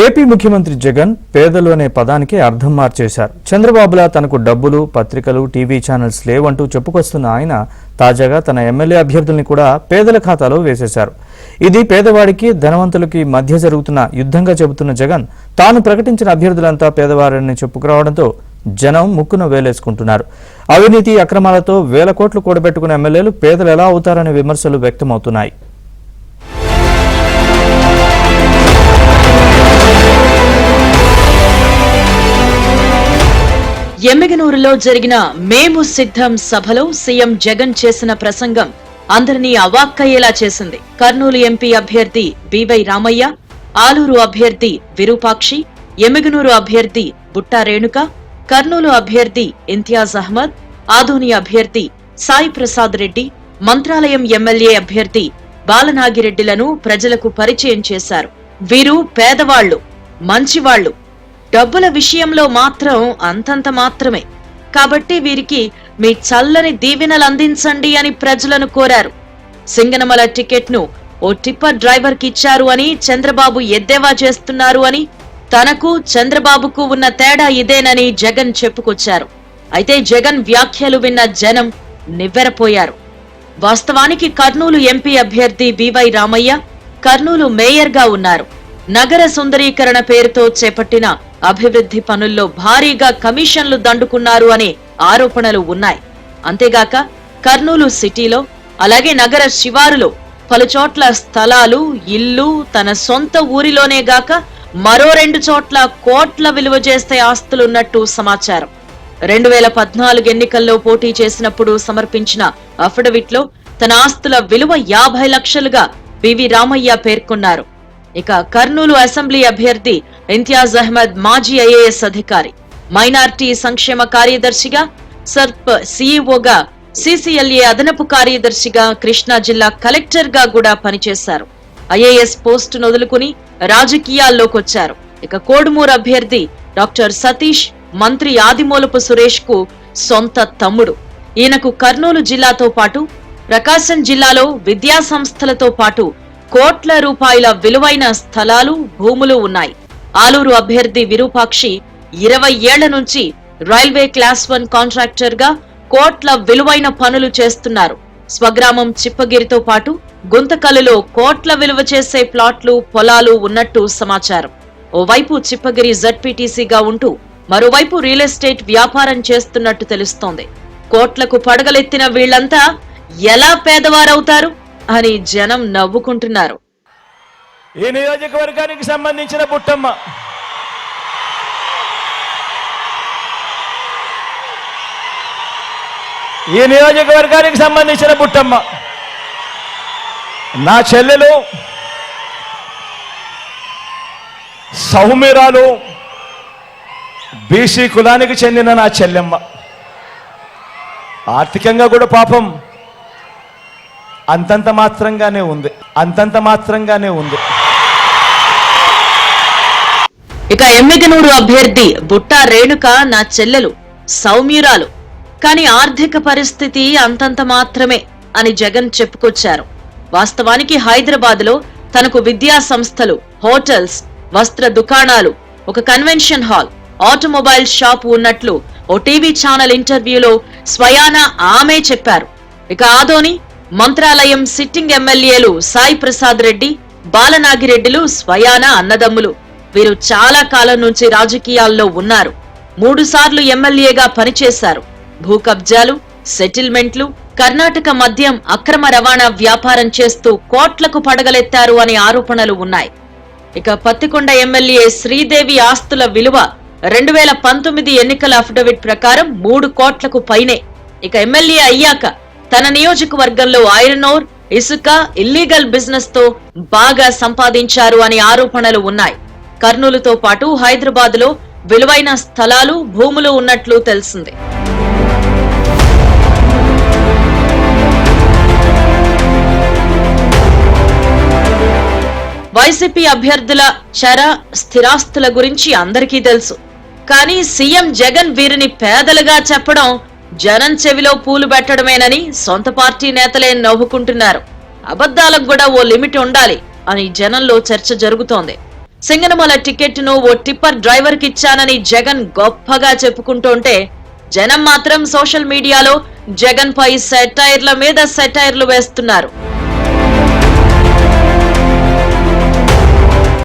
AP ముఖ్యమంత్రి జగన్ పేదలు అనే పదానికి అర్థం మార్చేశారు. చంద్రబాబులా తనకు డబ్బులు, పత్రికలు, టీవీ ఛానల్స్ లేవంటూ చెప్పుకొస్తున్న ఆయన తాజాగా తన ఎమ్మెల్యే అభ్యర్థుల్ని కూడా పేదల ఖాతాలో వేసేశారు. ఇది పేదవాడికి, ధనవంతులకి మధ్య జరుగుతున్న యుద్ధంగా చెబుతున్న జగన్ తాను ప్రకటించిన అభ్యర్థులంతా పేదవారని చెప్పుకురావడంతో జనం ముక్కున వేలేసుకుంటున్నారు. అవినీతి, అక్రమాలతో వేల కోట్లు కూడబెట్టుకున్న ఎమ్మెల్యేలు పేదలు ఎలా అవుతారనే విమర్శలు వ్యక్తమవుతున్నాయి. ఎమ్మిగనూరులో జరిగిన మేము సిద్ధం సభలో సీఎం జగన్ చేసిన ప్రసంగం అందరినీ అవాక్కయ్యేలా చేసింది. కర్నూలు ఎంపీ అభ్యర్థి బివై రామయ్య, ఆలూరు అభ్యర్థి విరూపాక్షి, ఎమ్మిగనూరు అభ్యర్థి బుట్టా రేణుక, కర్నూలు అభ్యర్థి ఇంతియాజ్ అహ్మద్, ఆదోని అభ్యర్థి సాయి ప్రసాద్ రెడ్డి, మంత్రాలయం ఎమ్మెల్యే అభ్యర్థి బాలనాగిరెడ్డిలను ప్రజలకు పరిచయం చేశారు. వీరు పేదవాళ్లు, మంచివాళ్లు, డబ్బుల విషయంలో మాత్రం అంతంత మాత్రమే, కాబట్టి వీరికి మీ చల్లని దీవెనలు అందించండి అని ప్రజలను కోరారు. సింగనమల టికెట్ ను ఓ టిప్పర్ డ్రైవర్ కి ఇచ్చారు అని చంద్రబాబు ఎద్దేవా చేస్తున్నారు అని, తనకు చంద్రబాబుకు ఉన్న తేడా ఇదేనని జగన్ చెప్పుకొచ్చారు. అయితే జగన్ వ్యాఖ్యలు విన్న జనం నివ్వెరపోయారు. వాస్తవానికి కర్నూలు ఎంపీ అభ్యర్థి బివై రామయ్య కర్నూలు మేయర్ గా ఉన్నారు. నగర సుందరీకరణ పేరుతో చేపట్టిన అభివృద్ధి పనుల్లో భారీగా కమిషన్లు దండుకున్నారు అనే ఆరోపణలు ఉన్నాయి. అంతేగాక కర్నూలు సిటీలో, అలాగే నగర శివారులో పలుచోట్ల స్థలాలు, ఇల్లు తన సొంత ఊరిలోనే గాక మరో 2 చోట్ల కోట్ల విలువ చేసే ఆస్తులున్నట్టు సమాచారం. 2014 ఎన్నికల్లో పోటీ చేసినప్పుడు సమర్పించిన అఫిడవిట్ లో తన ఆస్తుల విలువ 50 లక్షలుగా బివి రామయ్య పేర్కొన్నారు. ఇక కర్నూలు అసెంబ్లీ అభ్యర్థి ఇంతియాజ్ అహ్మద్ మాజీ ఐఏఎస్ అధికారి, మైనార్టీ సంక్షేమ కార్యదర్శిగా, సర్ప్ సీఈఓగా, సీసీఎల్ఏ అదనపు కార్యదర్శిగా, కృష్ణా జిల్లా కలెక్టర్ గా కూడా పనిచేశారు. ఐఏఎస్ పోస్టును వదులుకుని రాజకీయాల్లోకొచ్చారు. ఇక కోడుమూరు అభ్యర్థి డాక్టర్ సతీష్ మంత్రి ఆదిమూలపు సురేష్ కు సొంత తమ్ముడు. ఈయనకు కర్నూలు జిల్లాతో పాటు ప్రకాశం జిల్లాలో విద్యా సంస్థలతో పాటు కోట్ల రూపాయల విలువైన స్థలాలు, భూములు ఉన్నాయి. ఆలూరు అభ్యర్థి విరూపాక్షి 20 ఏళ్ల నుంచి రైల్వే క్లాస్ 1 కాంట్రాక్టర్ గా కోట్ల విలువైన పనులు చేస్తున్నారు. స్వగ్రామం చిప్పగిరితో పాటు గుంతకల్లులో కోట్ల విలువ చేసే ప్లాట్లు, పొలాలు ఉన్నట్టు సమాచారం. ఓవైపు చిప్పగిరి జడ్పీటీసీగా ఉంటూ మరోవైపు రియల్ ఎస్టేట్ వ్యాపారం చేస్తున్నట్టు తెలుస్తోంది. కోట్లకు పడగలెత్తిన వీళ్లంతా ఎలా పేదవారవుతారు అని జనం నవ్వుకుంటున్నారు. ఈ నియోజకవర్గానికి సంబంధించిన బుట్టమ్మ, ఈ నియోజకవర్గానికి సంబంధించిన బుట్టమ్మ నా చెల్లెలు, సౌమ్యురాలు, బీసీ కులానికి చెందిన నా చెల్లెమ్మ. ఆర్థికంగా కూడా పాపం అంతంత మాత్రంగానే ఉంది. ఇక ఎమ్మిగనూరు అభ్యర్థి బుట్టా రేణుక నా చెల్లెలు, సౌమ్యురాలు, కానీ ఆర్థిక పరిస్థితి అంతంత మాత్రమే అని జగన్ చెప్పుకొచ్చారు. వాస్తవానికి హైదరాబాద్ లో తనకు విద్యా సంస్థలు, హోటల్స్, వస్త్ర దుకాణాలు, ఒక కన్వెన్షన్ హాల్, ఆటోమొబైల్ షాప్ ఉన్నట్లు ఓ టీవీ ఛానల్ ఇంటర్వ్యూలో స్వయాన ఆమె చెప్పారు. ఇక ఆదోని, మంత్రాలయం సిట్టింగ్ ఎమ్మెల్యేలు సాయి ప్రసాద్ రెడ్డి, బాలనాగిరెడ్డిలు స్వయాన అన్నదమ్ములు. వీరు చాలా కాలం నుంచి రాజకీయాల్లో ఉన్నారు. 3 సార్లు ఎమ్మెల్యేగా పనిచేశారు. భూ కబ్జాలు, సెటిల్మెంట్లు, కర్ణాటక మద్యం అక్రమ రవాణా వ్యాపారం చేస్తూ కోట్లకు పడగలెత్తారు అనే ఆరోపణలు ఉన్నాయి. ఇక పత్తికొండ ఎమ్మెల్యే శ్రీదేవి ఆస్తుల విలువ 2019 ఎన్నికల అఫిడవిట్ ప్రకారం 3 కోట్లకు పైనే. ఇక ఎమ్మెల్యే అయ్యాక తన నియోజకవర్గంలో ఐరన్ ఓర్, ఇసుక, ఇల్లీగల్ బిజినెస్ తో బాగా సంపాదించారు అనే ఆరోపణలు ఉన్నాయి. కర్నూలుతో పాటు హైదరాబాద్ లో విలువైన స్థలాలు, భూములు ఉన్నట్లు తెలిసింది. వైసీపీ అభ్యర్థుల చర స్థిరాస్తుల గురించి అందరికీ తెలుసు. కానీ సీఎం జగన్ వీరిని పేదలుగా చెప్పడం జనం చెవిలో పూలు పెట్టడమేనని సొంత పార్టీ నేతలే నవ్వుకుంటున్నారు. అబద్ధాలకు కూడా ఓ లిమిట్ ఉండాలి అని జనంలో చర్చ జరుగుతోంది. సింగనమల టికెట్ ను ఓ టిప్పర్ డ్రైవర్ కి ఇచ్చానని జగన్ గొప్పగా చెప్పుకుంటుంటే జనం మాత్రం సోషల్ మీడియాలో జగన్ పై సెటైర్ల మీద సెటైర్లు వేస్తున్నారు.